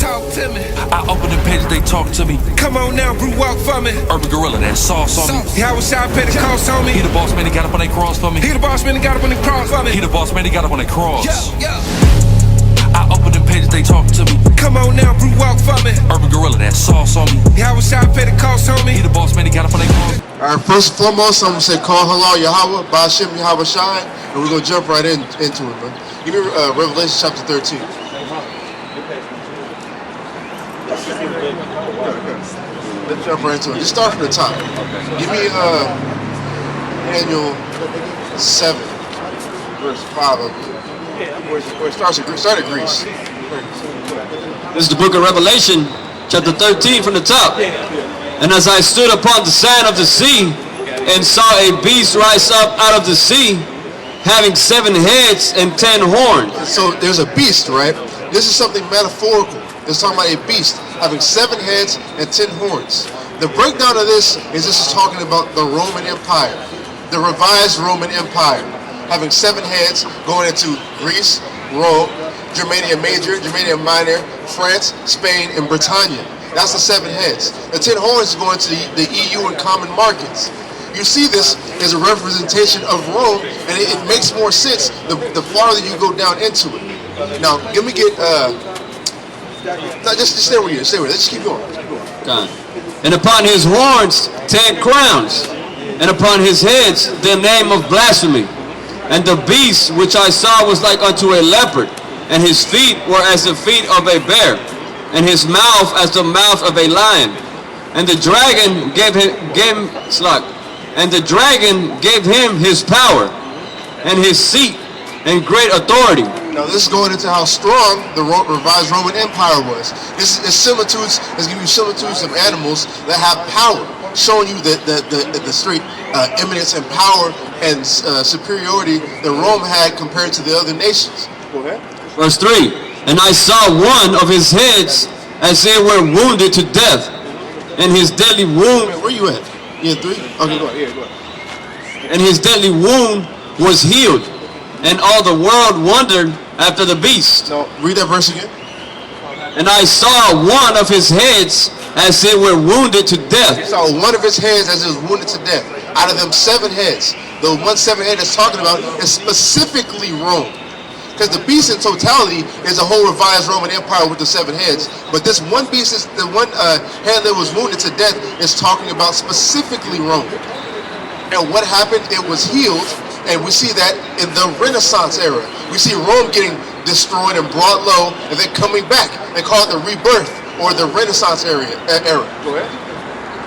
Talk to me. I open the page, they talk to me. Come on now, brew walk for me. Urban Gorilla, that sauce on me. How was I pay the cost on me? He the boss man, he got up on that cross for me. He the boss man, he got up on the cross for me. He the boss man, he got up on that cross. Yeah. I open the page, they talk to me. Come on now, brew walk for me. Urban Gorilla, that sauce on me. How was I pay the cost on me? He the boss man, he got up on that cross. All right, first and foremost, I'm gonna say call halal Yahweh, Ba'ashem Yahweh Shai, and we're gonna jump right into it, man. Give me Revelation chapter 13. Let's jump right into it. Just start from the top. Give me Daniel 7, verse 5 of where it starts at Greece. Start at Greece. This is the book of Revelation, chapter 13 from the top. And as I stood upon the sand of the sea and saw a beast rise up out of the sea, having 7 heads and 10 horns. So there's a beast, right? This is something metaphorical. It's talking about a beast having 7 heads and 10 horns. The breakdown of this is talking about the Roman Empire, the revised Roman Empire, having 7 heads going into Greece, Rome, Germania Major, Germania Minor, France, Spain, and Britannia. That's the 7 heads. The 10 horns is going to the EU and common markets. You see this as a representation of Rome, and it makes more sense the farther you go down into it. Now, let me get, no, just stay where you are, let's just keep going. And upon his horns 10 crowns, and upon his heads the name of blasphemy. And the beast which I saw was like unto a leopard, and his feet were as the feet of a bear, and his mouth as the mouth of a lion. And the dragon gave him his power, and his seat, and great authority. Now this is going into how strong the revised Roman Empire was. This is similitudes, it's giving you similitudes of animals that have power, showing you the straight eminence and power and superiority that Rome had compared to the other nations. Go ahead. Verse 3, and I saw one of his heads as they were wounded to death, and his deadly wound... Where you at? You in 3? Okay, go ahead. Go ahead. And his deadly wound was healed, and all the world wondered after the beast. No, read that verse again. And I saw one of his heads as they were wounded to death. You saw one of his heads as it was wounded to death. Out of them 7 heads, the 1 7 head that's talking about is specifically Rome. Because the beast in totality is a whole revised Roman Empire with the 7 heads. But this one beast, is the one head that was wounded to death, is talking about specifically Rome. And what happened? It was healed. And we see that in the Renaissance era. We see Rome getting destroyed and brought low, and then coming back. They call it the rebirth or the Renaissance era. Go ahead.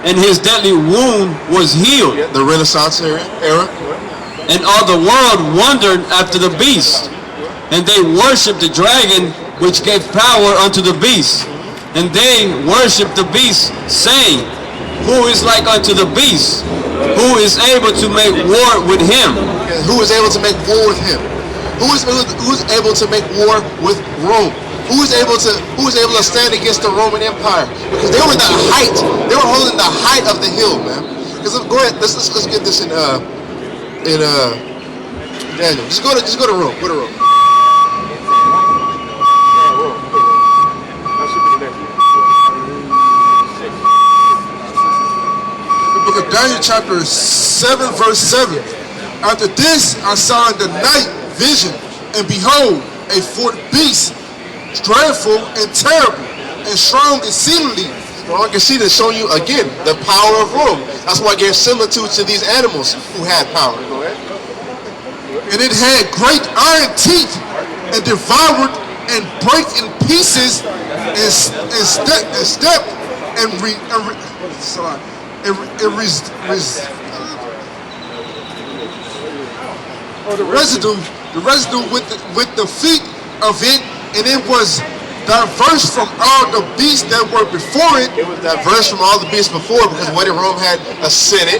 And his deadly wound was healed. Yeah, the Renaissance era. And all the world wondered after the beast. And they worshipped the dragon, which gave power unto the beast. And they worshipped the beast, saying, who is like unto the beast? Who is able to make war with him? Who is able to make war with him? Who's able to make war with Rome? Who is able to stand against the Roman Empire? Because they were the height. They were holding the height of the hill, man. Because go ahead, let's get this in Daniel. Just go to Rome. Go to Rome. Book of Daniel chapter 7 verse 7. After this I saw in the night vision, and behold, a fourth beast, dreadful and terrible, and strong exceedingly. Strong exceedingly, showing you again the power of Rome. That's why I gave similitudes to these animals who had power. Go ahead. And it had great iron teeth, and devoured and break in pieces the residue with the feet of it, and it was diverse from all the beasts that were before it. It was diverse from all the beasts before, because the way that Rome had a senate,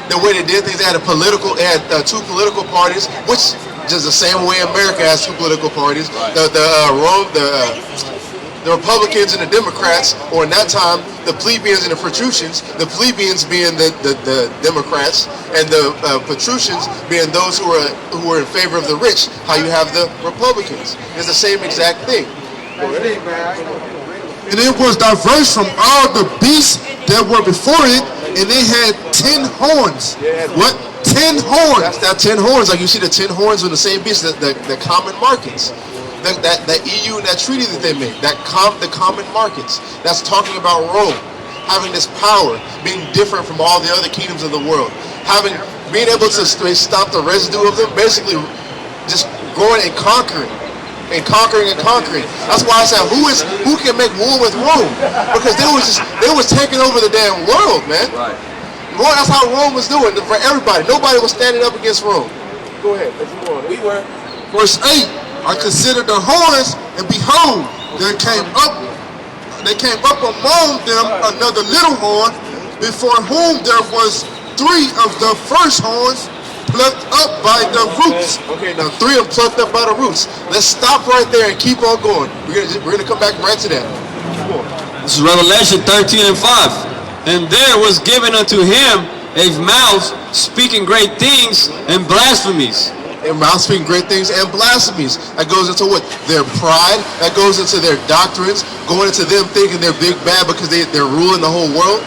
the way they did things, they had had 2 political parties, which just the same way America has 2 political parties. The Republicans and the Democrats, or in that time, the plebeians and the patricians, the plebeians being the Democrats, and the patricians being those who were in favor of the rich, how you have the Republicans. It's the same exact thing. and it was diverse from all the beasts that were before it, and it had 10 horns. What? 10 horns. That's that 10 horns. Like you see the 10 horns on the same beast, the common markings. That EU and that treaty that they made, the common markets. That's talking about Rome having this power, being different from all the other kingdoms of the world, being able to stop the residue of them, basically just going and conquering. And conquering. That's why I said, who can make war with Rome? Because they was taking over the damn world, man. Right. Well, that's how Rome was doing for everybody. Nobody was standing up against Rome. Go ahead. Let's move on. We were. Verse 8, I considered the horns, and behold, there came up among them another little horn, before whom there was 3 of the first horns plucked up by the roots. Okay, now 3 of them plucked up by the roots. Let's stop right there and keep on going. We're gonna come back right to that. This is Revelation 13 and 5. And there was given unto him a mouth speaking great things and blasphemies. And mouth speaking great things and blasphemies. That goes into what? Their pride. That goes into their doctrines. Going into them thinking they're big bad because they're ruling the whole world.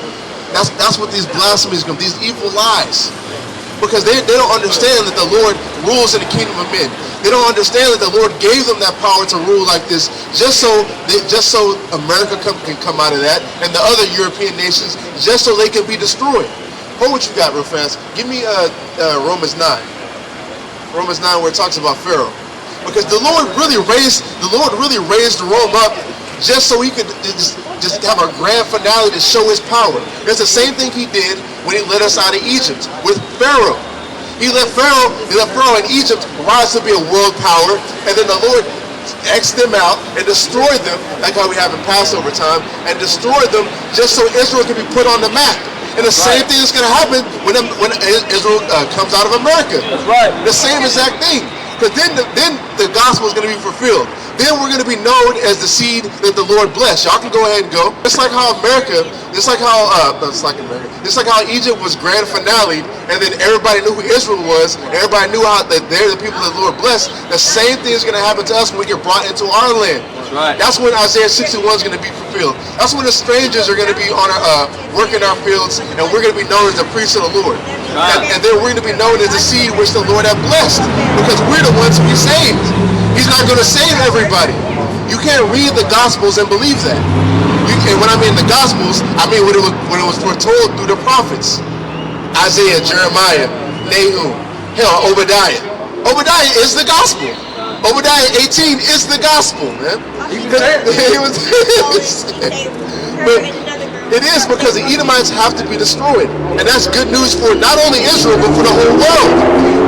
That's what these blasphemies come. These evil lies. Because they don't understand that the Lord rules in the kingdom of men. They don't understand that the Lord gave them that power to rule like this, just so America can come out of that, and the other European nations, just so they can be destroyed. Hold what you got real fast. Give me Romans 9. Romans 9, where it talks about Pharaoh. Because the Lord really raised Rome up just so he could just have a grand finale to show his power. That's the same thing he did when he led us out of Egypt with Pharaoh. He let Pharaoh in Egypt rise to be a world power, and then the Lord X'd them out and destroyed them, like how we have in Passover time, and destroyed them just so Israel can be put on the map. And the same thing is going to happen when Israel comes out of America. That's right. The same exact thing. Because then the gospel is going to be fulfilled. Then we're going to be known as the seed that the Lord blessed. Y'all can go ahead and go. It's like how Egypt was grand finale, and then everybody knew who Israel was. Everybody knew how that they're the people that the Lord blessed. The same thing is going to happen to us when we get brought into our land. That's right. That's when Isaiah 61 is going to be fulfilled. That's when the strangers are going to be on working our fields, and we're going to be known as the priests of the Lord. Right. And then we're going to be known as the seed which the Lord has blessed, because we're the ones to be saved. He's not going to save everybody. You can't read the Gospels and believe that. And when I mean the Gospels, I mean when it was foretold through the prophets. Isaiah, Jeremiah, Nahum, Obadiah. Obadiah is the Gospel. Obadiah 18 is the Gospel, man. But it is because the Edomites have to be destroyed. And that's good news for not only Israel, but for the whole world.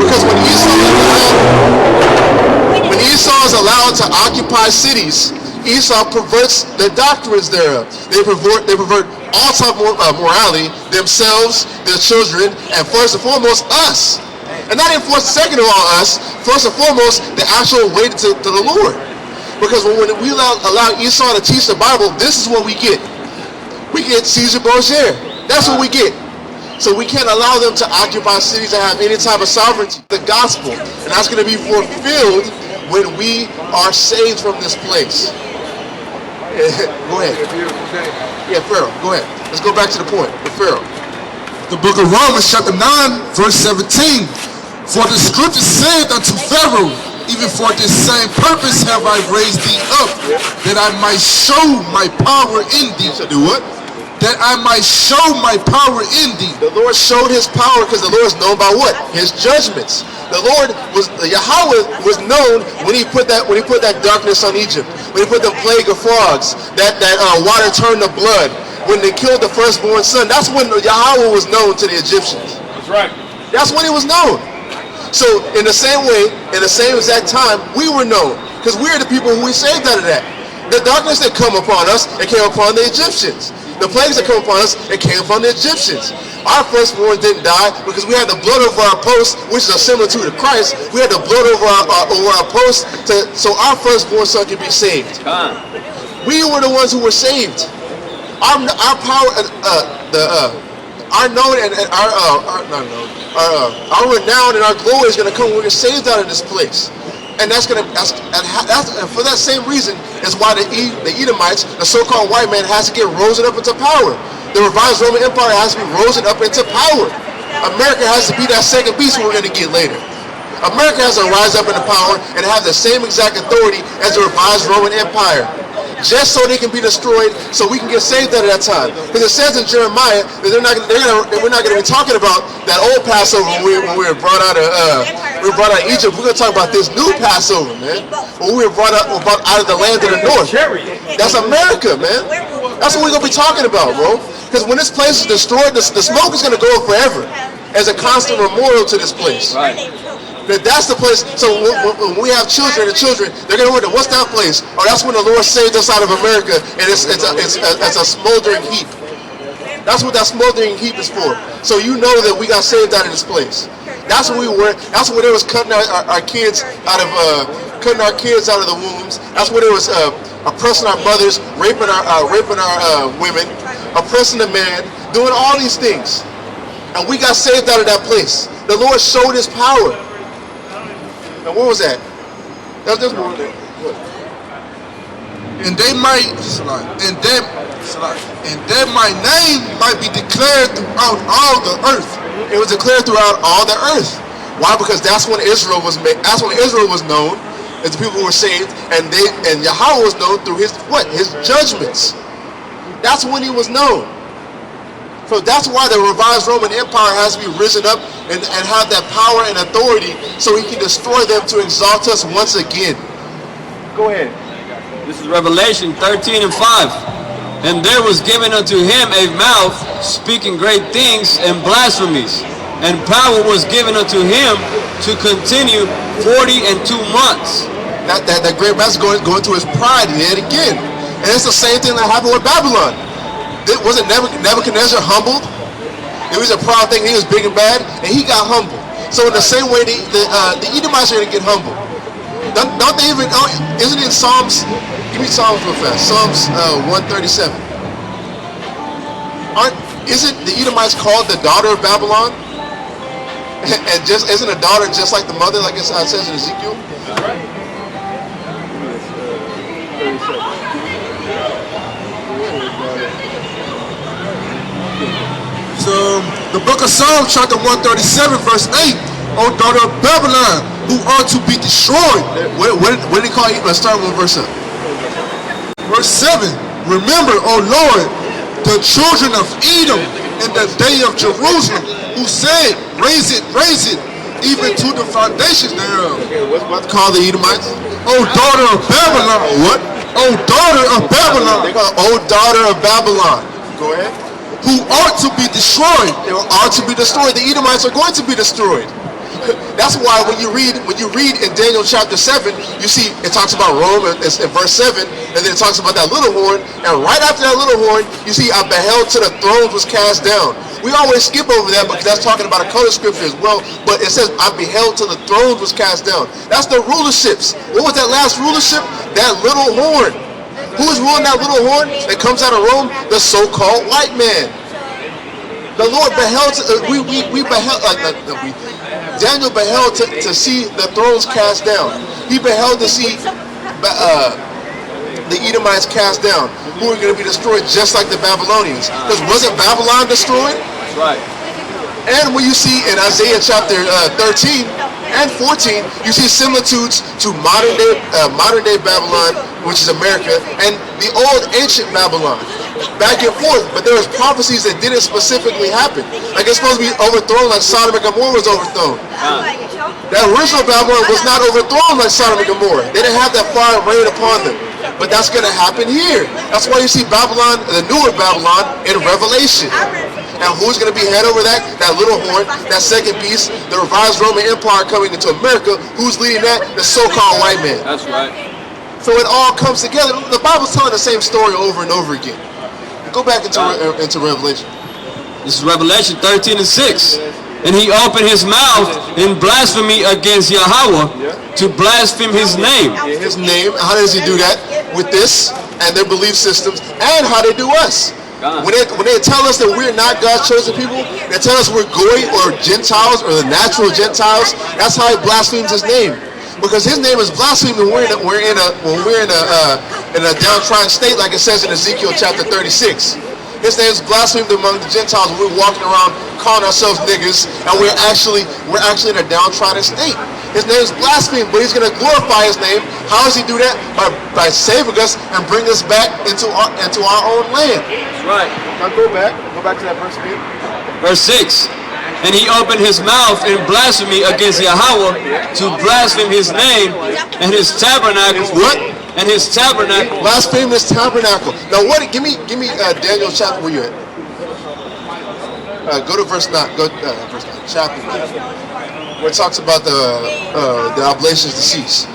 Because when Esau is allowed to occupy cities, Esau perverts the doctrines thereof. They pervert all type of morality, themselves, their children, and first and foremost, us. And not even second of all us, first and foremost, the actual way to the Lord. Because when we allow Esau to teach the Bible, this is what we get. We get Caesar Borgia. That's what we get. So we can't allow them to occupy cities that have any type of sovereignty. The gospel. And that's going to be fulfilled when we are saved from this place. Go ahead. Yeah, Pharaoh, go ahead. Let's go back to the point with Pharaoh. The book of Romans chapter 9, verse 17. For the scripture said unto Pharaoh, even for this same purpose have I raised thee up, that I might show my power in thee. So do what? That I might show my power in thee. The Lord showed his power because the Lord is known by what? His judgments. Yahweh was known when he put that darkness on Egypt, when he put the plague of frogs, that water turned to blood, when they killed the firstborn son. That's when Yahweh was known to the Egyptians. That's right. That's when he was known. So in the same way, in the same exact time, we were known, because we are the people who we saved out of that. The darkness that come upon us, it came upon the Egyptians. The plagues that come upon us, it came upon the Egyptians. Our firstborn didn't die because we had the blood over our posts, which is a similitude to Christ. We had the blood over our posts, so our firstborn son could be saved. We were the ones who were saved. Our power, our known and our renown and our glory is going to come when we're saved out of this place. And and for that same reason is why the Edomites, the so-called white man, has to get risen up into power. The revised Roman Empire has to be risen up into power. America has to be that second beast we're going to get later. America has to rise up into power and have the same exact authority as the revised Roman Empire, just so they can be destroyed, so we can get saved at that time. Because it says in Jeremiah that we're not going to be talking about that old Passover when we were brought out of Egypt. We're going to talk about this new Passover, man. When we were brought out of the land of the north. That's America, man. That's what we're going to be talking about, bro. Because when this place is destroyed, the smoke is going to go forever as a constant memorial to this place. Right. That's the place. So when we have children, they're going to wonder, what's that place? Oh, that's when the Lord saved us out of America, and it's a smoldering heap. That's what that smoldering heap is for. So you know that we got saved out of this place. That's when we were. That's when they was cutting our kids out of the wombs. That's when it was oppressing our mothers, raping our women, oppressing the man, doing all these things. And we got saved out of that place. The Lord showed His power. Now, what was that? That's more. And that my name might be declared throughout all the earth. It was declared throughout all the earth. Why? Because that's when Israel was made. That's when Israel was known as the people who were saved, and Yahweh was known through His judgments. That's when He was known. So that's why the revised Roman Empire has to be risen up and have that power and authority so He can destroy them to exalt us once again. Go ahead. This is Revelation 13 and 5. And there was given unto him a mouth speaking great things and blasphemies. And power was given unto him to continue 40 and 2 months. That great master going to his pride yet again. And it's the same thing that happened with Babylon. Wasn't Nebuchadnezzar humbled? It was a proud thing. He was big and bad, and he got humbled. So in the same way, the Edomites are going to get humbled. Don't they even? Isn't it in Psalms? Give me Psalms real fast. Psalms 137. Isn't the Edomites called the daughter of Babylon? And isn't a daughter just like the mother, like it says in Ezekiel? So the book of Psalms, chapter 137, verse 8. O daughter of Babylon, who are to be destroyed. What did He call you? Let's start with verse 7. Verse 7. Remember, O Lord, the children of Edom in the day of Jerusalem, who said, raise it, even to the foundations thereof. What's called the Edomites? O daughter of Babylon. What? O daughter of Babylon. They call it, O daughter of Babylon. Go ahead. Who ought to be destroyed. They are to be destroyed. The Edomites are going to be destroyed. That's why when you read in Daniel chapter 7, you see it talks about Rome in verse 7, and then it talks about that little horn, and right after that little horn, you see, I beheld till the thrones was cast down. We always skip over that because that's talking about a color scripture as well, but it says, I beheld till the thrones was cast down. That's the rulerships. What was that last rulership? That little horn. Who is ruling that little horn that comes out of Rome? The so-called white man. The Lord beheld, Daniel beheld to see the thrones cast down. He beheld to see the Edomites cast down, who are going to be destroyed just like the Babylonians. Because wasn't Babylon destroyed? That's right. And when you see in Isaiah chapter 13 and 14, you see similitudes to modern day Babylon, which is America, and the old ancient Babylon. Back and forth, but there was prophecies that didn't specifically happen. Like it's supposed to be overthrown like Sodom and Gomorrah was overthrown. That original Babylon was not overthrown like Sodom and Gomorrah. They didn't have that fire rain upon them. But that's going to happen here. That's why you see Babylon, the newer Babylon, in Revelation. Now who's going to be head over that? That little horn, that second beast, the revised Roman Empire coming into America. Who's leading that? The so-called white man. That's right. So it all comes together. The Bible's telling the same story over and over again. Go back into Revelation. This is Revelation 13 and 6. And he opened his mouth in blasphemy against Yahweh to blaspheme His name. His name. How does He do that? With this and their belief systems, and how they do us. When they tell us that we're not God's chosen people, they tell us we're goy or Gentiles or the natural Gentiles. That's how He blasphemes His name. Because his name is blasphemed when we're in a downtrodden state, like it says in Ezekiel chapter 36. His name is blasphemed among the Gentiles when we're walking around calling ourselves niggas, and we're actually in a downtrodden state. His name is blasphemed, but he's going to glorify his name. How does he do that? By saving us and bring us back into our own land. That's right. Now go back to that verse again. Verse 6. And he opened his mouth in blasphemy against Yahweh to blaspheme his name and his tabernacle. What? And his tabernacle. Blaspheme his tabernacle. Now what? Give me Daniel chapter where you at? Go to verse 9. Verse 9. Chapter 9. Where it talks about the oblations to cease.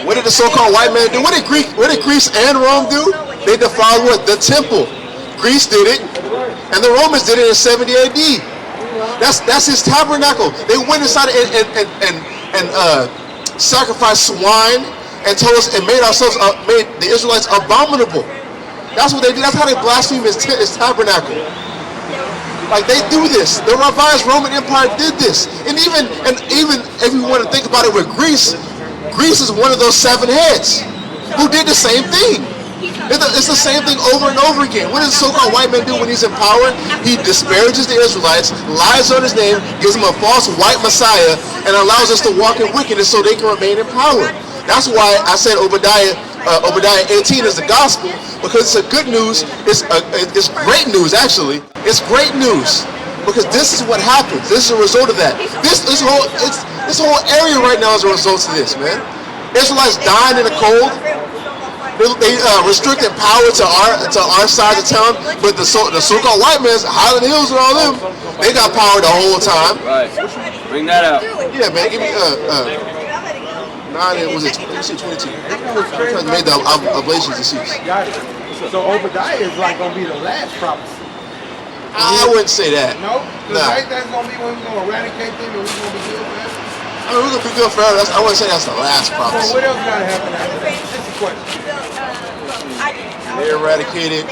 What did the so-called white man do? What did Greece and Rome do? They defiled what? The temple. Greece did it, and the Romans did it in 70 AD. That's his tabernacle. They went inside and sacrificed swine and told us and made the Israelites abominable. That's what they did. That's how they blaspheme his tabernacle. Like they do this. The revised Roman Empire did this. And even if you want to think about it with Greece, Greece is one of those 7 heads who did the same thing. It's the same thing over and over again. What does the so-called white man do when he's in power? He disparages the Israelites, lies on his name, gives them a false white Messiah, and allows us to walk in wickedness so they can remain in power. That's why I said Obadiah 18 is the gospel, because it's a good news. It's great news, actually. It's great news because this is what happens. This is a result of that. This whole area right now is a result of this, man. Israelites dying in the cold. They restricted power to our side of town, but the so-called white man's Highland Hills and all them, they got power the whole time. Right. Bring that out. Yeah, man. Give me 9. Was it 22? Made the oblations to cease. Got it. So Obadiah is like gonna be the last prophecy. I wouldn't say that. No, Nah. right? That's gonna be when we're gonna eradicate them and we're gonna be good, man. I mean, we're gonna be good forever. I wouldn't say that's the last So prophecy. what else gotta happen after that? That's the question. They're eradicated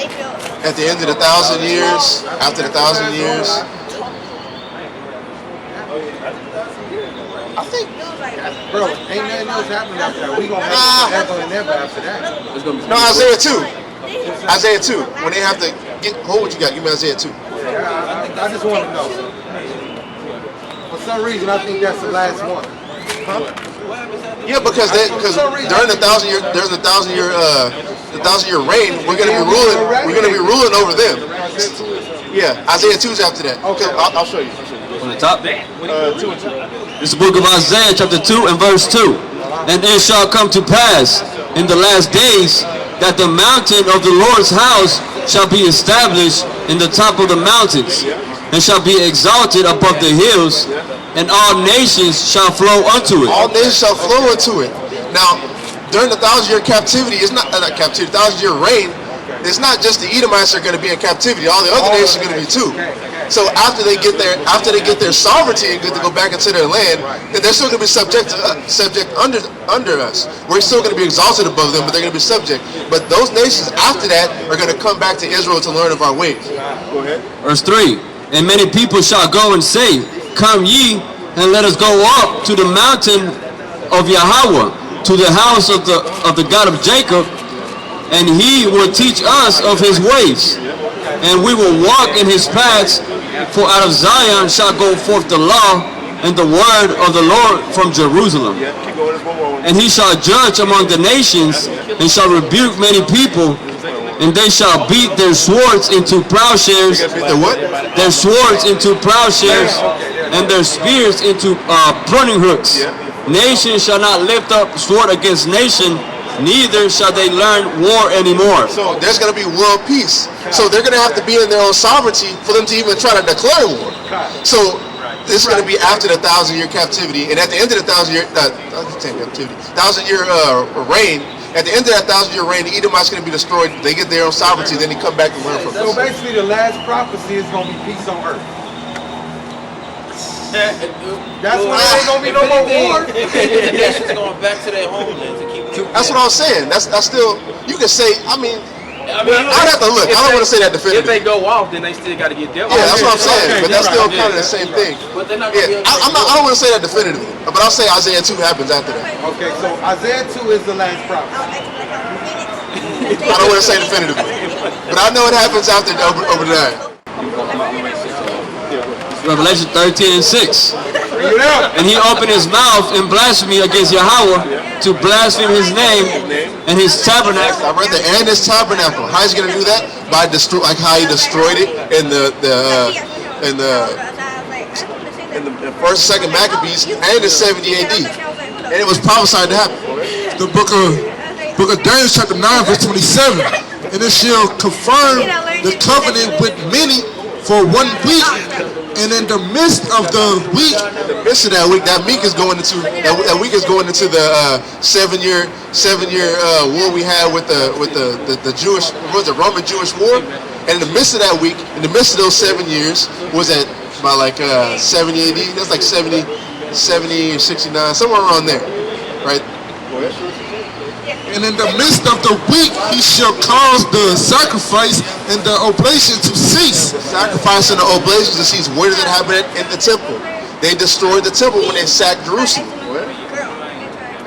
at the end of the 1,000 years. After the 1,000 years, I think. Bro, ain't nothing else happening after that. We gonna have forever and ever after that. No, Isaiah 2. Isaiah 2. When they have to hold what you got. Give me Isaiah 2. Yeah, I just want to know. For some reason, I think that's the last one. Yeah, because during the 1,000 year, there's a 1,000 year reign. We're gonna be ruling over them. Yeah, Isaiah 2 is after that. Okay, I'll show you. On the top. 2 and 2. This is the book of Isaiah chapter 2 and verse 2. And it shall come to pass in the last days that the mountain of the Lord's house shall be established in the top of the mountains, and shall be exalted above the hills, and all nations shall flow unto it. All nations shall flow into it. Now, during the 1,000 year captivity, it's not captivity, 1,000 year reign. It's not just the Edomites that are going to be in captivity. All the other nations are going to be too. So after they get their sovereignty and get to go back into their land, then they're still going to be subject under us. We're still going to be exalted above them, but they're going to be subject. But those nations after that are going to come back to Israel to learn of our ways. Go ahead. Verse 3. And many people shall go and say, Come ye, and let us go up to the mountain of Yahweh, to the house of the God of Jacob, and he will teach us of his ways, and we will walk in his paths. For out of Zion shall go forth the law and the word of the Lord from Jerusalem. And he shall judge among the nations, and shall rebuke many people, and they shall beat their swords into plowshares. Their swords into plowshares, and their spears into pruning hooks. Nation shall not lift up sword against nation, neither shall they learn war anymore. So there's going to be world peace. So they're going to have to be in their own sovereignty for them to even try to declare war. So this is going to be after the 1,000 year captivity, and at the end of the 1,000 year reign. At the end of that 1,000 year reign, the Edomites going to be destroyed. They get their own sovereignty, then they come back and learn from us. So basically, the last prophecy is going to be peace on earth. That's when there ain't gonna be no more war. Nations going back to their homeland to keep. That's what I was saying. That's still, you can say. I mean, I'd have to look. I don't want to say that If they definitively. go off, then they still got to get dealt with. Yeah, that's what I'm saying. Okay, But that's you're still right. kind of the same thing. But they're not gonna be Yeah, able to I don't want to say that definitively. But I'll say Isaiah 2 happens after that. Okay, so Isaiah 2 is the last prophet. I don't want to say definitively. But I know it happens after over that. Revelation 13:6. Bring it up. And he opened his mouth in blasphemy against Yahweh to blaspheme his name and his tabernacle. I read the and his tabernacle. How is he gonna do that? By like how he destroyed it in the first, second Maccabees and in 70 AD, and it was prophesied to happen. The book of Daniel chapter 9 verse 27. And it shall confirm the covenant with many for 1 week. And in the midst of the week, Midst of that week, that week is going into the 7-year war we had with the Jewish, what was it, Roman Jewish war. And in the midst of that week, in the midst of those 7 years, was at by like 70 AD. That's like 70 or 69, somewhere around there, right? and in the midst of the week, he shall cause the sacrifice and the oblation to cease. Sacrifice and the oblations to cease. Where did it happen? In the temple. They destroyed the temple when they sacked Jerusalem.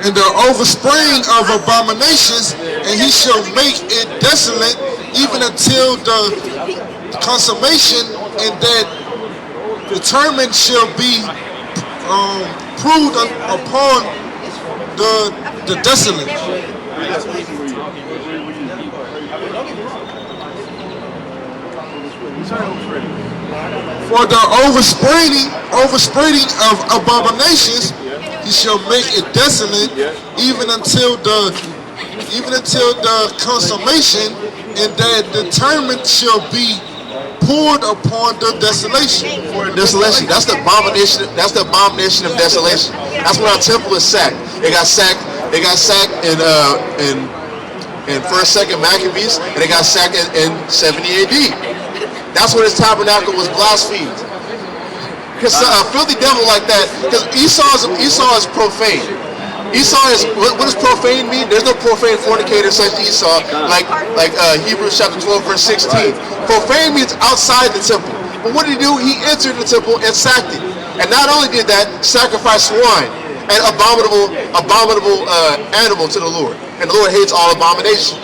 And the overspring of abominations, and he shall make it desolate even until the consummation, and that determined shall be proved upon the desolate. For the overspreading of abominations, he shall make it desolate even until the consummation, and that determined shall be poured upon the desolation. Desolation. That's the abomination. That's the abomination of desolation. That's when our temple is sacked. It got sacked. They got sacked in first, second Maccabees, and they got sacked in 70 AD. That's when his tabernacle was blasphemed. Because a filthy devil like that, because Esau is profane. Esau is, what does profane mean? There's no profane fornicator such as Esau, like Hebrews chapter 12 verse 16. Profane means outside the temple. But what did he do? He entered the temple and sacked it. And not only did that, sacrificed swine, an abominable animal to the Lord. And the Lord hates all abomination.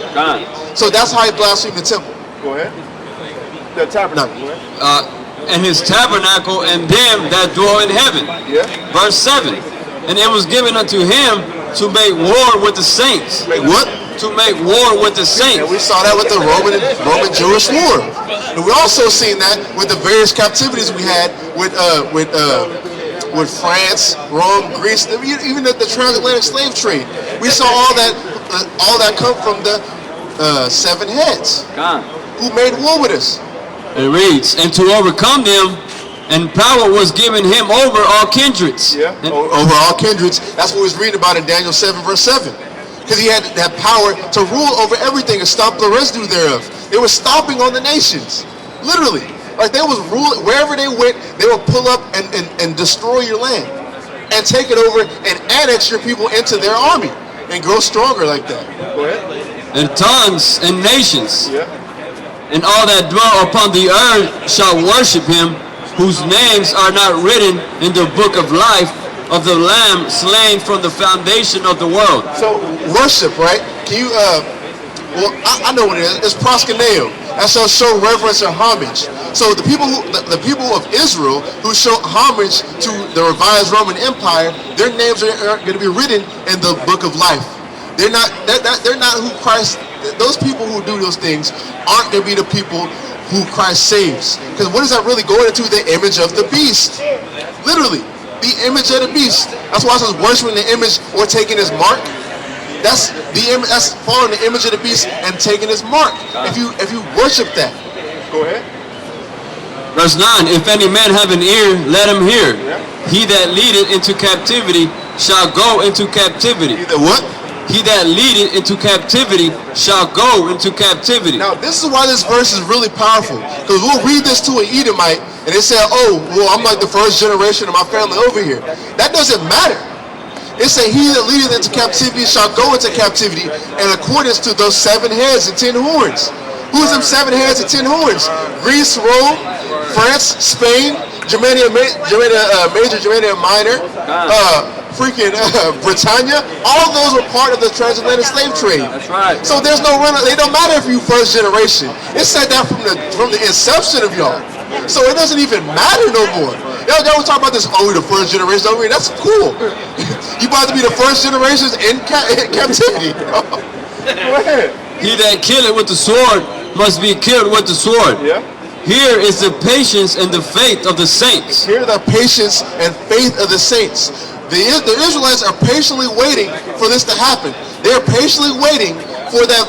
So that's how he blasphemed the temple. Go ahead. The tabernacle. And his tabernacle and them that dwell in heaven. Yeah. Verse 7. And it was given unto him to make war with the saints. Make what? To make war with the saints. And we saw that with the Roman Jewish war. And we also seen that with the various captivities we had with France, Rome, Greece, even the transatlantic slave trade. We saw all that come from the 7 heads who made war with us. It reads, and to overcome them, and power was given him over all kindreds. Yeah. Over all kindreds. That's what we was reading about in Daniel 7 verse 7. Because he had that power to rule over everything and stop the residue thereof. They were stomping on the nations. Literally. Like they was ruling, wherever they went, they would pull up and destroy your land. And take it over and annex your people into their army. And grow stronger like that. Go ahead. And tongues and nations. Yeah. And all that dwell upon the earth shall worship him, whose names are not written in the book of life of the Lamb slain from the foundation of the world. So worship, right? Can you well, I know what it is. It's proskuneo. That shall show reverence or homage. So the people of Israel who show homage to the revised Roman Empire, their names are going to be written in the book of life. They're not who Christ. Those people who do those things aren't going to be the people who Christ saves. Because what is that really going into? The image of the beast. Literally, the image of the beast. That's why it says worshiping the image or taking his mark. That's following the image of the beast and taking his mark. If you worship that. Go ahead. Verse 9, if any man have an ear, let him hear. He that leadeth into captivity shall go into captivity. Either what? He that leadeth into captivity shall go into captivity. Now, this is why this verse is really powerful. Because we'll read this to an Edomite, and they say, oh, well, I'm like the first generation of my family over here. That doesn't matter. It says, he that leadeth into captivity shall go into captivity in accordance to those 7 heads and 10 horns. Who's them 7 heads and 10 horns? Greece, Rome, France, Spain, Germania Major, Germania Minor, Britannia. All of those were part of the transatlantic slave trade. That's right. So there's no run. It don't matter if you first generation. It said that from the inception of y'all. So it doesn't even matter no more. Y'all was talking about this. Oh, we the first generation. I mean, that's cool. You about to be the first generations in captivity. Go ahead. He that killeth with the sword must be killed with the sword. Yeah. Here is the patience and the faith of the saints. Here are the patience and faith of the saints. The Israelites are patiently waiting for this to happen. They are patiently waiting for that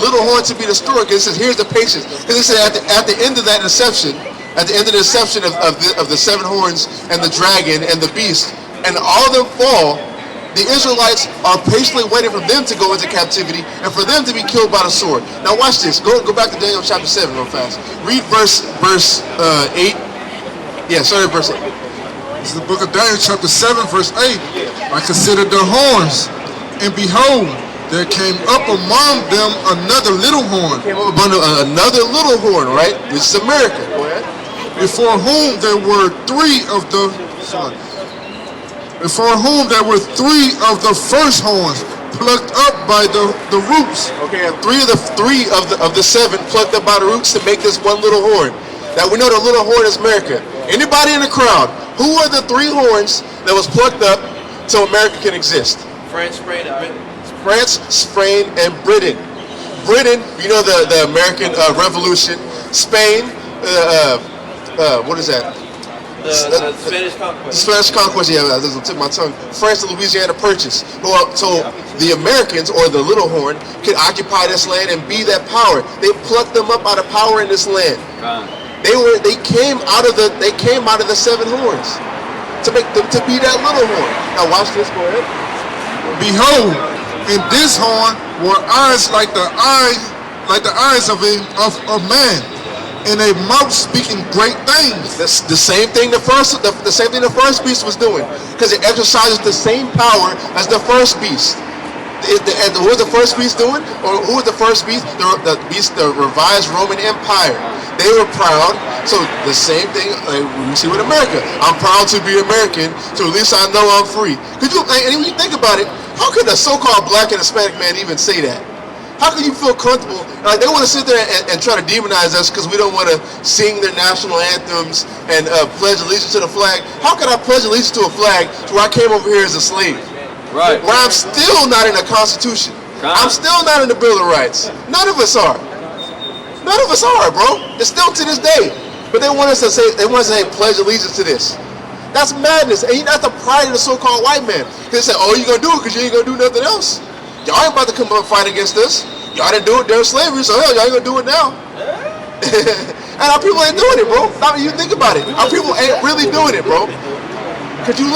little horn to be destroyed. Because it says, here's the patience. Because it said at the end of that inception, of the 7 horns and the dragon and the beast, and all of them fall, the Israelites are patiently waiting for them to go into captivity and for them to be killed by the sword. Now watch this. Go back to Daniel chapter 7 real fast. Read verse 8. Yeah, sorry, verse 8. This is the book of Daniel chapter 7 verse 8. I considered the horns, and behold, there came up among them another little horn. Another little horn, right? Which is America. Go ahead. Before whom there were three of the first horns plucked up by the roots. Okay, and three of the 7 plucked up by the roots to make this one little horn. Now we know the little horn is America. Anybody in the crowd, who are the 3 horns that was plucked up so America can exist? France, Spain, and Britain. France, Spain, and Britain. Britain, you know the American Revolution. Spain, what is that? The Spanish conquest. The Spanish conquest, yeah, that doesn't tip my tongue. France and Louisiana Purchase. So the Americans, or the little horn, could occupy this land and be that power. They plucked them up out of power in this land. They came out of the 7 horns to make them to be that little horn. Now watch this. Go ahead. Behold, in this horn were eyes like the eyes of a man, and a mouth speaking great things. That's the same thing the first beast was doing, because it exercises the same power as the first beast. And what was the first beast doing? Or who was the first beast? The revised Roman Empire. They were proud. So the same thing we see with America. I'm proud to be American, so at least I know I'm free. And when you think about it, how could a so-called black and Hispanic man even say that? How can you feel comfortable? Like they want to sit there and try to demonize us because we don't want to sing their national anthems and pledge allegiance to the flag. How can I pledge allegiance to a flag where I came over here as a slave? Right. Where I'm still not in the Constitution. I'm still not in the Bill of Rights. None of us are. None of us are, bro. It's still to this day. But they want us to say, pledge allegiance to this. That's madness. And that's the pride of the so-called white man. They say, oh, you're going to do it because you ain't going to do nothing else. Y'all ain't about to come up and fight against us. Y'all didn't do it during slavery, so hell, y'all ain't going to do it now. And our people ain't doing it, bro. I mean, you think about it. Our people ain't really doing it, bro. Because if you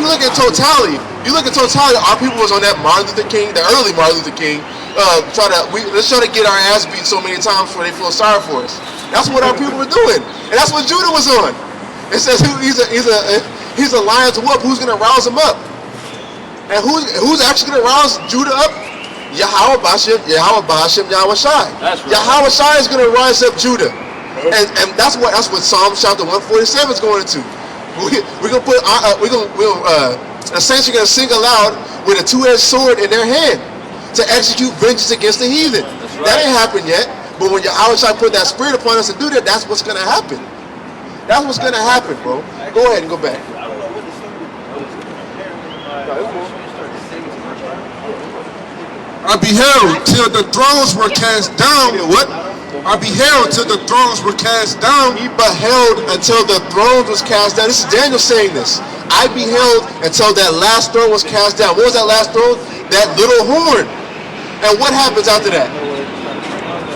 look at totality, our people was on that Martin Luther King, the early Martin Luther King, let's try to get our ass beat so many times before they feel sorry for us. That's what our people were doing. And that's what Judah was on. It says he's a lion to whoop. Who's going to rouse him up? And who's actually going to rouse Judah up? Yahweh Shai. That's right. Yahweh Shai is going to rise up Judah. And that's what Psalm chapter 147 is going into. We're gonna put the saints are gonna sing aloud with a 2-edged sword in their hand to execute vengeance against the heathen. Right. That ain't happened yet, but when Yahweh Shai put that spirit upon us to do that, that's what's gonna happen. That's what's gonna happen, bro. Go ahead and go back. I beheld till the thrones were cast down. What? I beheld till the thrones were cast down. He beheld until the throne was cast down. This is Daniel saying this. I beheld until that last throne was cast down. What was that last throne? That little horn. And what happens after that?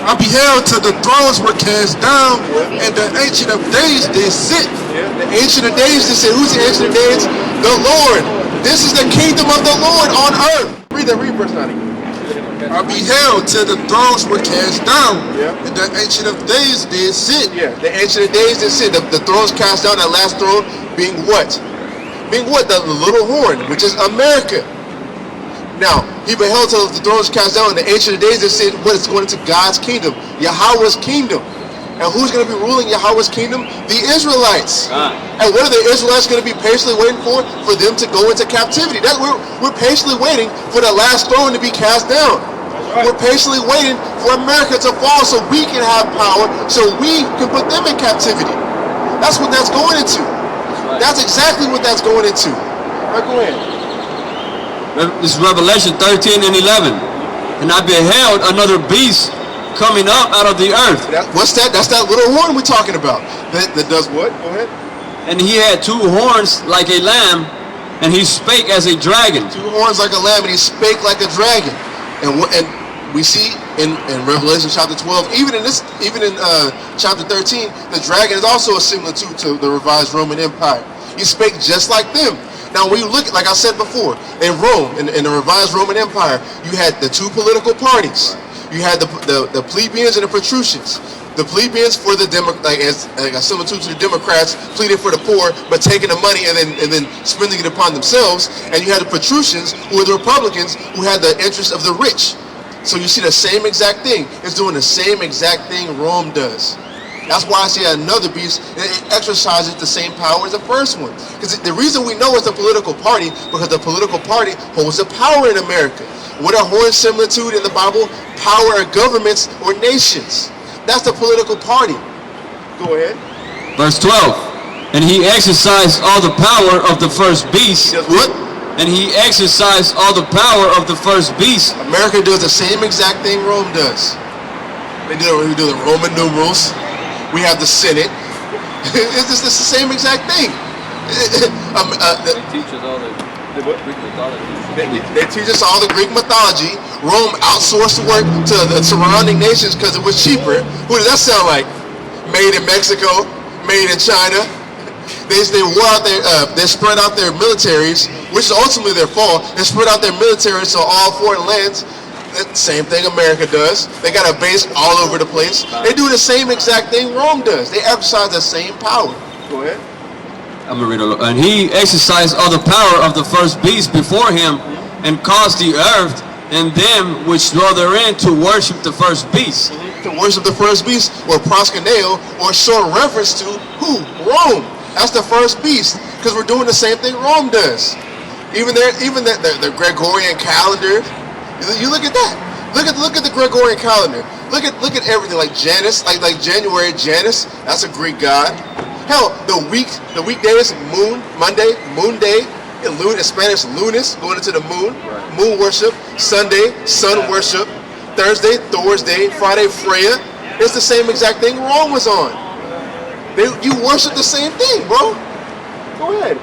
I beheld till the thrones were cast down, and the Ancient of Days did sit. The Ancient of Days did sit. Who's the Ancient of Days? The Lord. This is the kingdom of the Lord on earth. Read verse 9. I beheld till the thrones were cast down, and the Ancient of Days did sit. Yeah, the Ancient of Days did sit. The thrones cast down, that last throne being what? Being what? The little horn, which is America. Now, He beheld till the throne was cast down. In the Ancient of Days, they said, what is going into God's kingdom? Yahweh's kingdom. And who's going to be ruling Yahweh's kingdom? The Israelites. And what are the Israelites going to be patiently waiting for? For them to go into captivity. We're patiently waiting for the last throne to be cast down. We're patiently waiting for America to fall so we can have power, so we can put them in captivity. That's what that's going into. That's exactly what that's going into. All right, go ahead. This is Revelation 13 and 11. And I beheld another beast coming up out of the earth. What's that? That's that little horn we're talking about. That does what? Go ahead. And he had 2 horns like a lamb, and he spake as a dragon. 2 horns like a lamb, and he spake like a dragon. And we see in Revelation chapter 12, even in chapter 13, the dragon is also a similitude to the revised Roman Empire. He spake just like them. Now, when you look, like I said before, in Rome, in the revised Roman Empire, you had the 2 political parties. You had the plebeians and the patricians. The plebeians for the like a similitude to the Democrats, pleading for the poor, but taking the money and then spending it upon themselves. And you had the patricians, who were the Republicans, who had the interest of the rich. So you see the same exact thing. It's doing the same exact thing Rome does. That's why I say another beast, it exercises the same power as the first one. Because the reason we know it's a political party, because the political party holds the power in America. What are horns similitude in the Bible? Power of governments or nations. That's the political party. Go ahead. Verse 12. And he exercised all the power of the first beast. Does what? And he exercised all the power of the first beast. America does the same exact thing Rome does. We do the Roman numerals. We have the Senate. It's just the same exact thing. They teach us all the Greek mythology. They teach us all the Greek mythology. Rome outsourced the work to the surrounding nations because it was cheaper. Who does that sound like? Made in Mexico, made in China. They wore out they spread out their militaries, which is ultimately their fault. They spread out their militaries to all foreign lands. Same thing America does. They got a base all over the place. They do the same exact thing Rome does. They exercise the same power. Go ahead. I'm gonna read it. And he exercised all the power of the first beast before him, and caused the earth and them which dwell therein to worship the first beast. To worship the first beast, or proskuneo, or short reference to who? Rome. That's the first beast, because we're doing the same thing Rome does. Even the Gregorian calendar. You look at that. Look at the Gregorian calendar. Look at everything, like Janus, like January, Janus. That's a Greek god. Hell, the weekdays, Monday, moon day. In Spanish, lunes, going into the moon. Moon worship. Sunday, sun worship. Thursday, Thor's day. Friday, Freya. It's the same exact thing Rome was on. You worship the same thing, bro. Go ahead.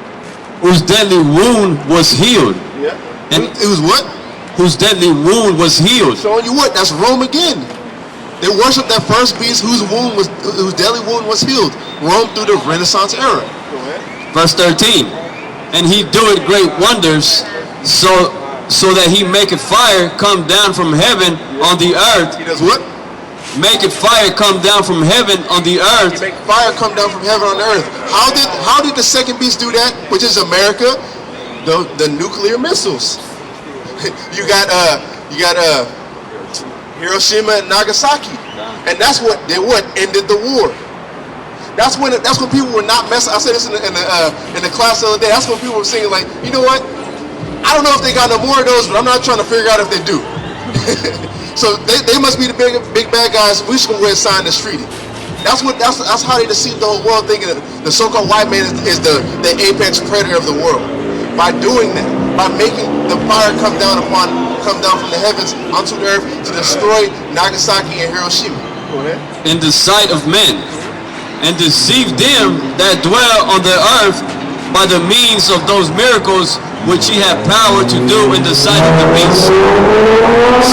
Whose deadly wound was healed. Yeah. And it was what? Whose deadly wound was healed. Showing you what? That's Rome again. They worshiped that first beast whose deadly wound was healed. Rome through the Renaissance era. Go ahead. Verse 13. And he doeth great wonders, so that he maketh fire come down from heaven on the earth. He does what? Maketh fire come down from heaven on the earth. He make fire come down from heaven on the earth. How did the second beast do that? Which is America? The nuclear missiles. You got Hiroshima and Nagasaki, and that's what ended the war. That's when people were not messing. I said this in the class the other day. That's when people were singing like, you know what? I don't know if they got no more of those, but I'm not trying to figure out if they do. So they must be the big bad guys. We should go ahead and sign this treaty. That's how they deceive the whole world, thinking that the so-called white man is the apex predator of the world. By doing that, by making the fire come down from the heavens onto the earth to destroy Nagasaki and Hiroshima. Go ahead. In the sight of men, and deceive them that dwell on the earth by the means of those miracles which he had power to do in the sight of the beast,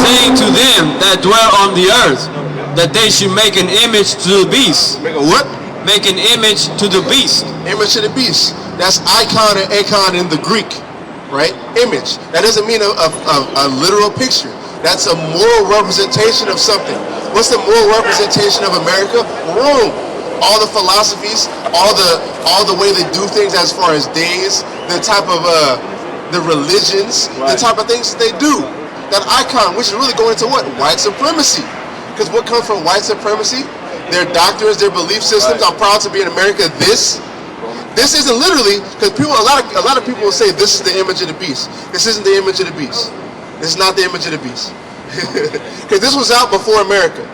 saying to them that dwell on the earth, that they should make an image to the beast. Make a what? Make an image to the beast. Image to the beast. That's icon and icon in the Greek, right? Image. That doesn't mean a literal picture. That's a moral representation of something. What's the moral representation of America? Rome. All the philosophies, all the way they do things as far as days, the type of the religions, right. The type of things that they do. that icon, which is really going into what? White supremacy. Because what comes from white supremacy? Their doctrines, their belief systems. I'm proud to be in America. This isn't literally, because people, a lot of people will say this is the image of the beast. This isn't the image of the beast. This is not the image of the beast. Because this was out before America.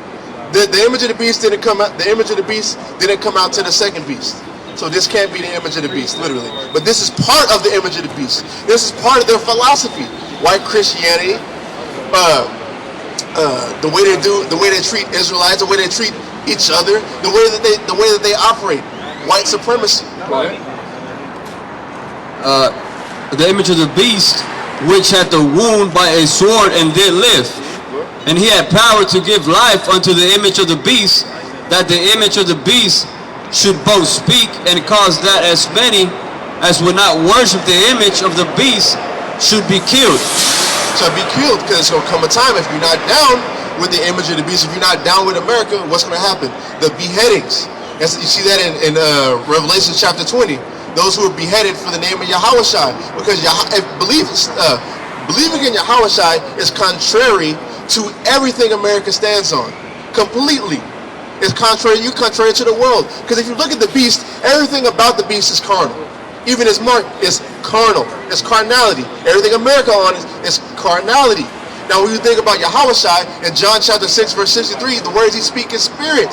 The image of the beast didn't come out. The image of the beast didn't come out to the second beast. So this can't be the image of the beast, literally. But this is part of the image of the beast. This is part of their philosophy. White Christianity, the way they treat Israelites, the way they treat each other, the way that they operate. White supremacy. The image of the beast, which had the wound by a sword and did live. And he had power to give life unto the image of the beast, that the image of the beast should both speak and cause that as many as would not worship the image of the beast should be killed. Shall be killed, because it's going to come a time, if you're not down with the image of the beast, if you're not down with America, what's going to happen? The beheadings. You see that in Revelation chapter 20. Those who are beheaded for the name of Yahushua, because believing in Yahushua is contrary to everything America stands on. Completely. It's contrary to the world. Because if you look at the beast, everything about the beast is carnal. Even his mark is carnal. It's carnality. Everything America on is carnality. Now when you think about Yahushua in John chapter 6 verse 63, the words he speaks is spirit.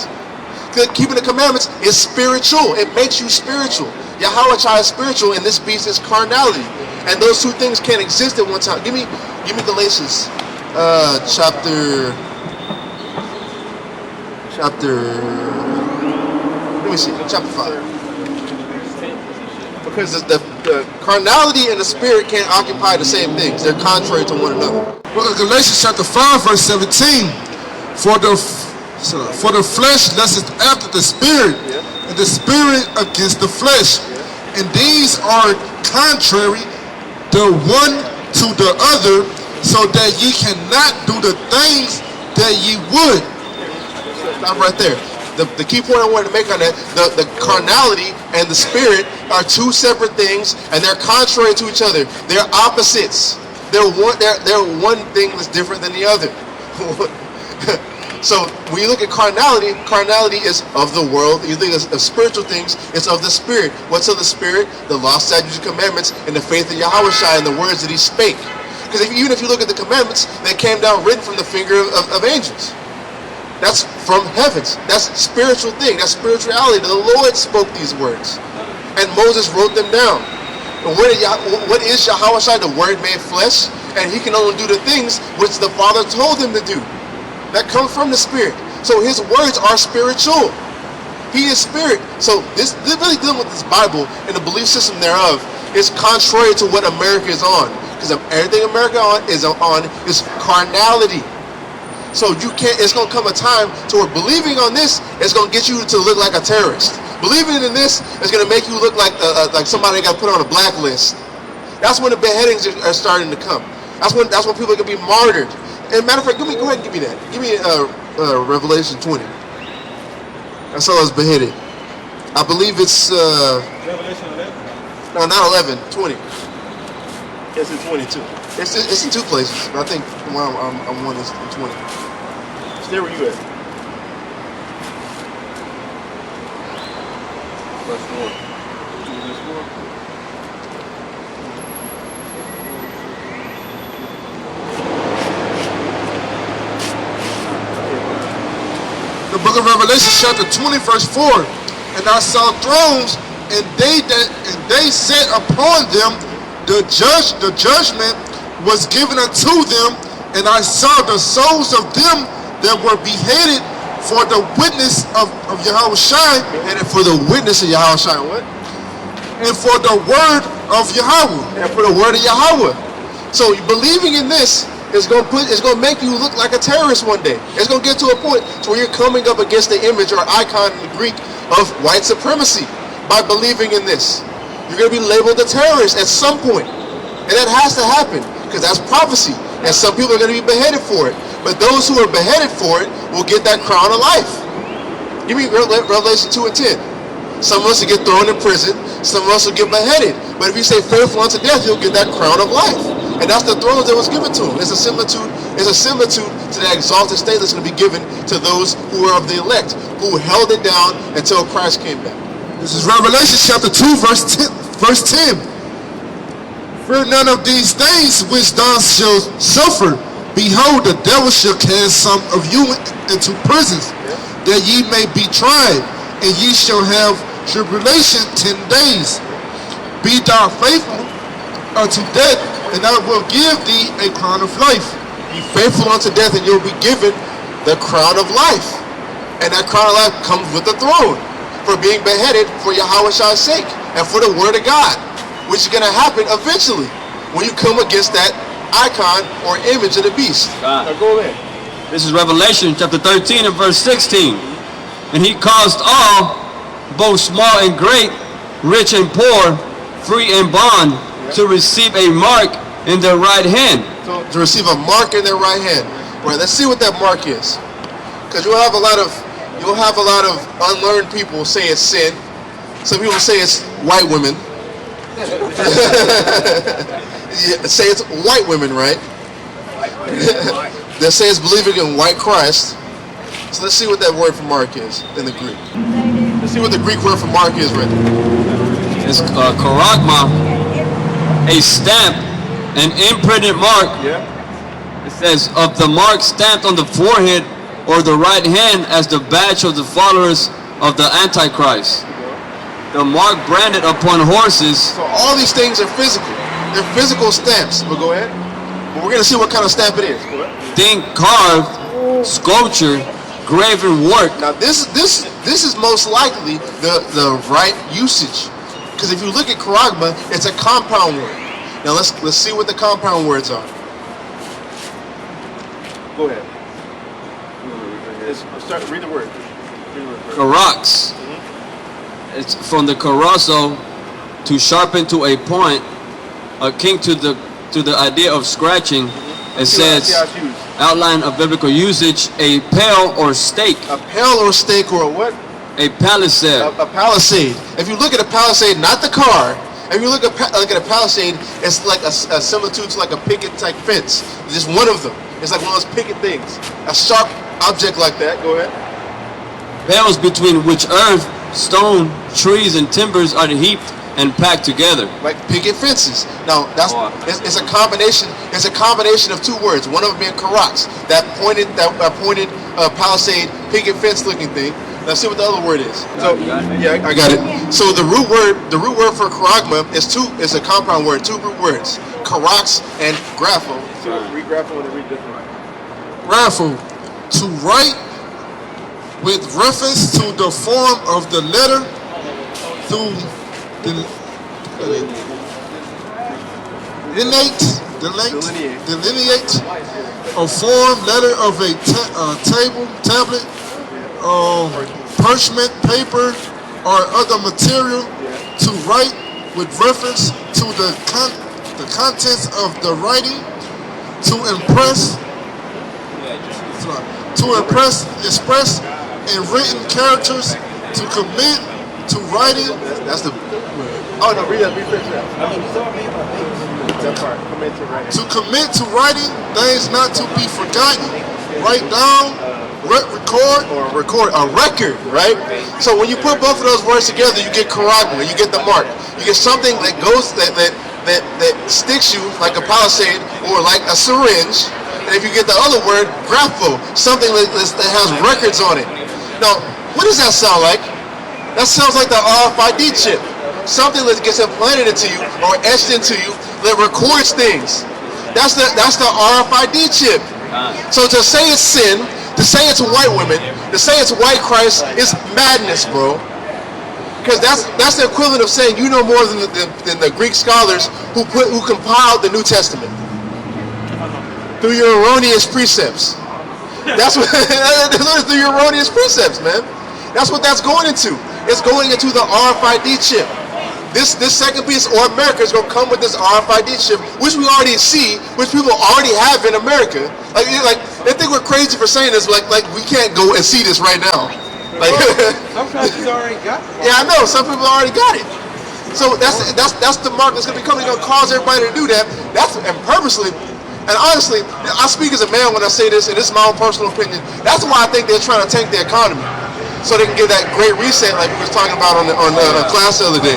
Keeping the commandments is spiritual. It makes you spiritual. Yahushua is spiritual and this beast is carnality. And those two things can't exist at one time. Give me Galatians chapter chapter 5. Because the carnality and the spirit can't occupy the same things. They're contrary to one another. Book of Galatians chapter 5 verse 17. For the flesh lusteth after the spirit, and the spirit against the flesh. And these are contrary the one to the other, so that ye cannot do the things that ye would. Stop right there. The key point I wanted to make on that, the carnality and the spirit are two separate things, and they're contrary to each other. They're opposites. They're one thing that's different than the other. So when you look at carnality, carnality is of the world. You think of spiritual things, it's of the spirit. What's of the spirit? The law, statutes, and commandments, and the faith of Yahushua and the words that he spake. Because even if you look at the commandments, they came down written from the finger of angels. That's from heavens. That's a spiritual thing. That's spirituality. The Lord spoke these words. And Moses wrote them down. And what is Yahushua? The word made flesh. And he can only do the things which the Father told him to do. That comes from the Spirit. So his words are spiritual. He is spirit. So this really dealing with this Bible and the belief system thereof is contrary to what America is on. Because everything America is carnality. So you can't, it's going to come a time to where believing on this is going to get you to look like a terrorist. Believing in this is going to make you look like somebody got put on a blacklist. That's when the beheadings are starting to come. That's when people are going to be martyred. And matter of fact, go ahead and give me that. Give me Revelation 20. That's all I was beheaded. I believe it's Revelation 11? no, not 11, 20. It's in 22. It's in two places, but I think the one I'm one is in 20. Stay where you at. Verse 4. Verse 4. The book of Revelation chapter 20 verse 4. And I saw thrones, and they sat upon them. The judgment was given unto them, and I saw the souls of them that were beheaded for the witness of Yahushua. Beheaded for the witness of Yahushua. What? And for the word of Yahweh. And for the word of Yahweh. So believing in this is going to make you look like a terrorist one day. It's going to get to a point where you're coming up against the image or icon in the Greek of white supremacy by believing in this. You're going to be labeled a terrorist at some point. And that has to happen because that's prophecy. And some people are going to be beheaded for it. But those who are beheaded for it will get that crown of life. Give me Revelation 2 and 10. Some of us will get thrown in prison. Some of us will get beheaded. But if you say faithful unto death, you'll get that crown of life. And that's the throne that was given to him. It's a similitude to that exalted state that's going to be given to those who are of the elect, who held it down until Christ came back. This is Revelation chapter 2, verse 10. Fear none of these things which thou shalt suffer. Behold, the devil shall cast some of you into prisons, that ye may be tried, and ye shall have tribulation 10 days. Be thou faithful unto death, and I will give thee a crown of life. Be faithful unto death, and you'll be given the crown of life. And that crown of life comes with the throne for being beheaded for Yahweh's sake and for the word of God, which is going to happen eventually when you come against that icon or image of the beast. Now go ahead. This is Revelation chapter 13 and verse 16. And he caused all, both small and great, rich and poor, free and bond, to receive a mark in their right hand. So, to receive a mark in their right hand. Right, let's see what that mark is. Because you'll have a lot of unlearned people say it's sin. Some people say it's white women. Yeah, say it's white women, right? They say it's believing in white Christ. So let's see what that word for mark is in the Greek. Let's see what the Greek word for mark is right there. It's charagma, a stamp, an imprinted mark. Yeah. It says, of the mark stamped on the forehead or the right hand as the badge of the followers of the Antichrist. The mark branded upon horses. So all these things are physical. They're physical stamps. But go ahead. But we're going to see what kind of stamp it is. Go ahead. Thing carved, sculpture, graven work. Now this is most likely the right usage. Because if you look at charagma, it's a compound word. Now let's see what the compound words are. Go ahead. Read the word. Karax. It's from the carousel, to sharpen to a point, akin to the idea of scratching. It says, outline of biblical usage, a pale or stake. A pale or stake or a what? A palisade. A palisade. If you look at a palisade, not the car. If you look at a palisade, it's like a similitude to like a picket type fence. Just one of them. It's like one of those picket things. A sharp object like that. Go ahead. Pales between which earth, stone, trees, and timbers are heaped and packed together. Like picket fences. Now that's it's a combination. It's a combination of two words. One of them being karax, that pointed palisade picket fence looking thing. Now see what the other word is. So yeah, I got it. So the root word for charagma is a compound word. Two root words: karax and grapho. So read grapho and read different. Grapho, to write with reference to the form of the letter, through delineate a form, letter of a tablet, parchment, paper, or other material, to write with reference to the contents of the writing, express in written characters, to commit to writing. That's the. Oh no, read that. That part. To commit to writing things not to be forgotten. Write down, record, a record, right? So when you put both of those words together, you get charagma. You get the mark. You get something that goes that sticks you like a palisade or like a syringe. And if you get the other word, grapho, something that has records on it. Now, what does that sound like? That sounds like the RFID chip. Something that gets implanted into you or etched into you that records things. That's the RFID chip. So to say it's sin, to say it's white women, to say it's white Christ is madness, bro. Because that's the equivalent of saying you know more than the Greek scholars who compiled the New Testament through your erroneous precepts. That's what through your erroneous precepts, man. That's what that's going into. It's going into the RFID chip. This second piece, or America, is going to come with this RFID chip, which we already see, which people already have in America. Like they think we're crazy for saying this, like we can't go and see this right now. Like some countries already got it. Yeah, I know. Some people already got it. So that's the mark that's going to be coming. Going to cause everybody to do that. That's and purposely. And honestly, I speak as a man when I say this, and this is my own personal opinion. That's why I think they're trying to tank the economy, so they can get that great reset, like we was talking about on class the other day.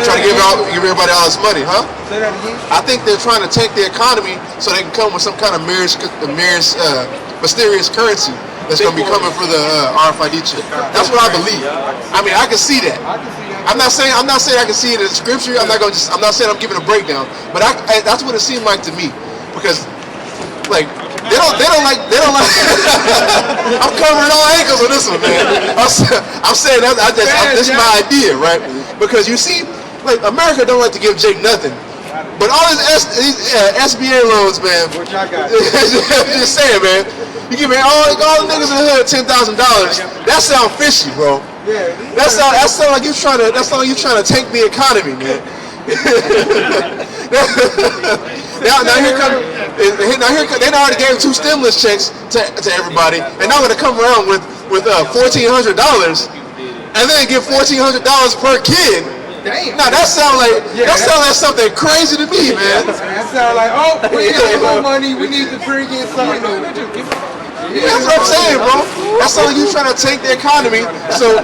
Trying to give everybody all this money, huh? Say that again. I think they're trying to tank the economy so they can come with some kind of mysterious currency that's going to be coming for the RFID chip. That's what I believe. I mean, I can see that. I'm not saying I can see it in scripture. I'm not saying I'm giving a breakdown, but that's what it seemed like to me, because like they don't like. I'm covering all angles on this one, man. I'm saying this is my idea, right? Because you see, like America don't like to give Jake nothing, but all these SBA loans, man. Which I got. I'm just saying, man. You give me all the niggas in the hood $10,000. That sound fishy, bro. Yeah. That sound like you trying to tank the economy, man. now here come they already gave 2 stimulus checks to everybody, and now they're gonna come around with $1,400 and then give $1,400 per kid. Damn. Now that sound like something crazy to me, man. That sound like, oh, we ain't no money. We need to bring in something new. That's what I'm saying, bro. That's all you trying to tank the economy. So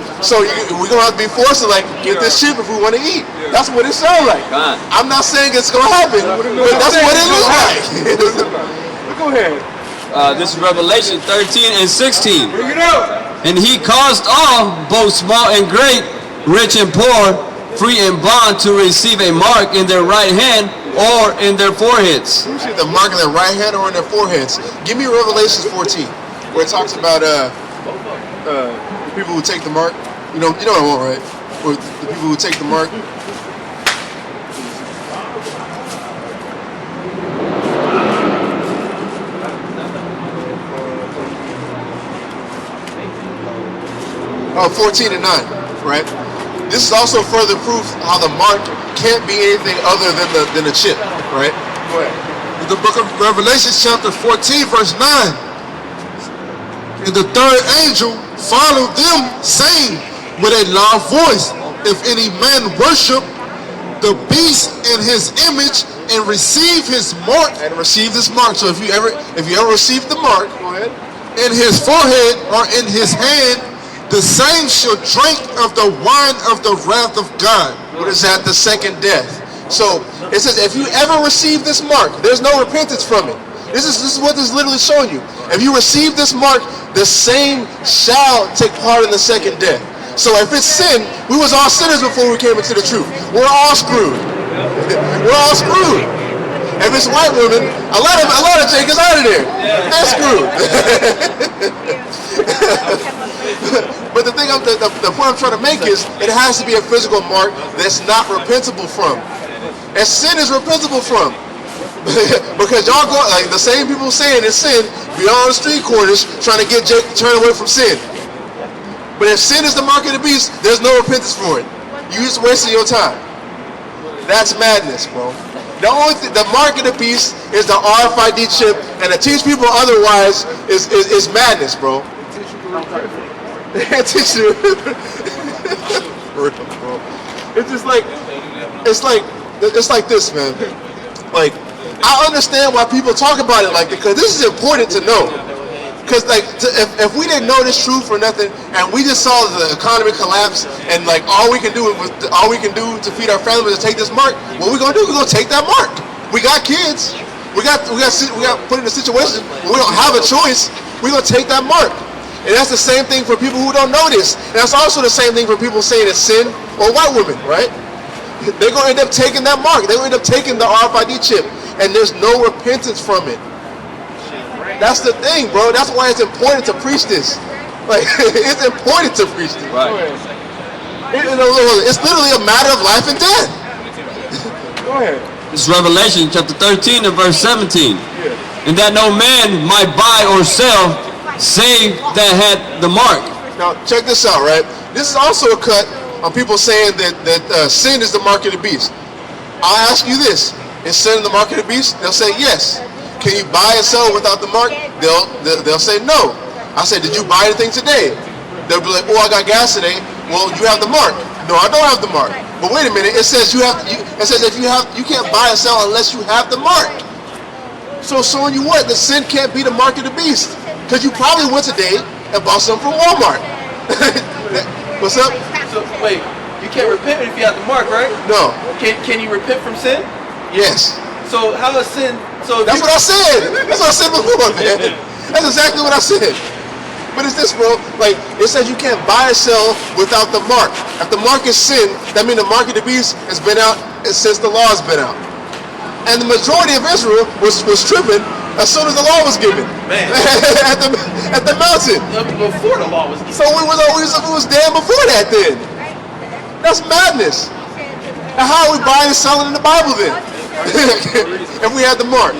we're gonna have to be forced to like get this shit if we want to eat. That's what it sounds like. I'm not saying it's gonna happen, but that's what it looks like. Go ahead. This is Revelation 13 and 16. Bring it up. And he caused all, both small and great, rich and poor, free and bond, to receive a mark in their right hand or in their foreheads. Receive the mark in their right hand or in their foreheads. Give me Revelation 14, where it talks about the people who take the mark. You know what I want, right? Or the people who take the mark. Oh, 14 and 9, right? This is also further proof how the mark can't be anything other than a chip, right? Go ahead. In the book of Revelation, chapter 14, verse 9. And the third angel followed them, saying with a loud voice, if any man worship the beast in his image and receive his mark. And receive this mark. So if you ever receive the mark, go ahead. In his forehead or in his hand, the same shall drink of the wine of the wrath of God. What is that? The second death. So it says, if you ever receive this mark, there's no repentance from it. This is what this is literally showing you. If you receive this mark, the same shall take part in the second death. So if it's sin, we was all sinners before we came into the truth. We're all screwed. We're all screwed. If it's white women, a lot of Jacobs out of there. They're screwed. But the point I'm trying to make is it has to be a physical mark that's not repentable from. And sin is repentable from. Because y'all go, like the same people saying it's sin, be on the street corners trying to get Jake to turn away from sin. But if sin is the mark of the beast, there's no repentance for it. You just wasting your time. That's madness, bro. The mark of the beast is the RFID chip, and to teach people otherwise is madness, bro. Teach you. Bro. It's like this, man. Like, I understand why people talk about it like that, because this is important to know. Because like, if we didn't know this truth or nothing, and we just saw the economy collapse, and like all we can do to feed our family is to take this mark, what we gonna do? We're gonna take that mark. We got kids. We got put in a situation where we don't have a choice. We're gonna take that mark. And that's the same thing for people who don't know this. And that's also the same thing for people saying it's sin or white women, right? They're gonna end up taking that mark. They're gonna end up taking the RFID chip, and there's no repentance from it. That's the thing, bro. That's why it's important to preach this. Like, it's important to preach this. Right. It's literally a matter of life and death. Go ahead. This is Revelation chapter 13 and verse 17. Yeah. And that no man might buy or sell save that had the mark. Now, check this out, right? This is also a cut on people saying that sin is the mark of the beast. I'll ask you this. Is sin the mark of the beast? They'll say yes. Can you buy and sell without the mark? They'll say no. I say, did you buy anything today? They'll be like, oh, I got gas today. Well, you have the mark. No, I don't have the mark. But wait a minute, it says it says if you can't buy or sell unless you have the mark. So showing you what? The sin can't be the mark of the beast. Because you probably went today and bought some from Walmart. What's up? So wait, you can't repent if you have the mark, right? No. Can you repent from sin? Yes. So how is sin? So That's what I said. That's what I said before, man. That's exactly what I said. But it's this, bro. Like, it says you can't buy or sell without the mark. If the mark is sin, that means the mark of the beast has been out since the law has been out. And the majority of Israel was tripping as soon as the law was given. Man. at the mountain. before the law was given. So we was dead before that then. That's madness. And how are we buying and selling in the Bible then? If we had the mark.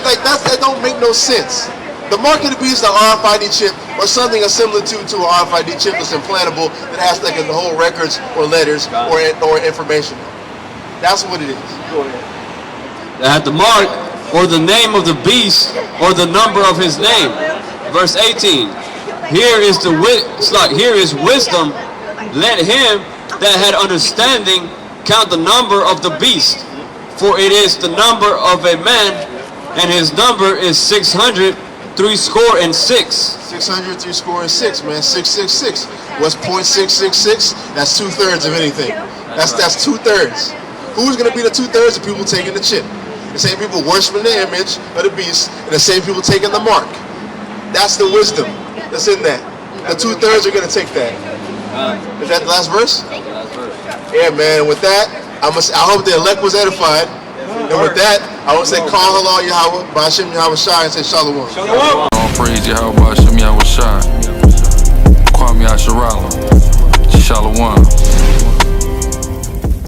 Like that don't make no sense. The mark of the beast, the RFID chip, or something similar to an RFID chip that's implantable that has like the whole records or letters or information. That's what it is. Go ahead. That the mark or the name of the beast or the number of his name. Verse 18. Here is wisdom. Let him that had understanding count the number of the beast, for it is the number of a man, and his number is 600. 600, 606, man. 666. What's 0.666? That's 2/3 of anything. That's 2/3. Who's gonna be the 2/3 of people taking the chip? The same people worshiping the image of the beast, and the same people taking the mark. That's the wisdom that's in that. The 2/3 are gonna take that. Is that the last verse? Yeah, man. With that, I hope the elect was edified. And with that, I would say, call halal Yahweh, Ba'ashem Yahweh Shai, and say shalom. All praise Yahweh, Ba'ashem Yahweh Shai. Kwame Asherala. Shalom.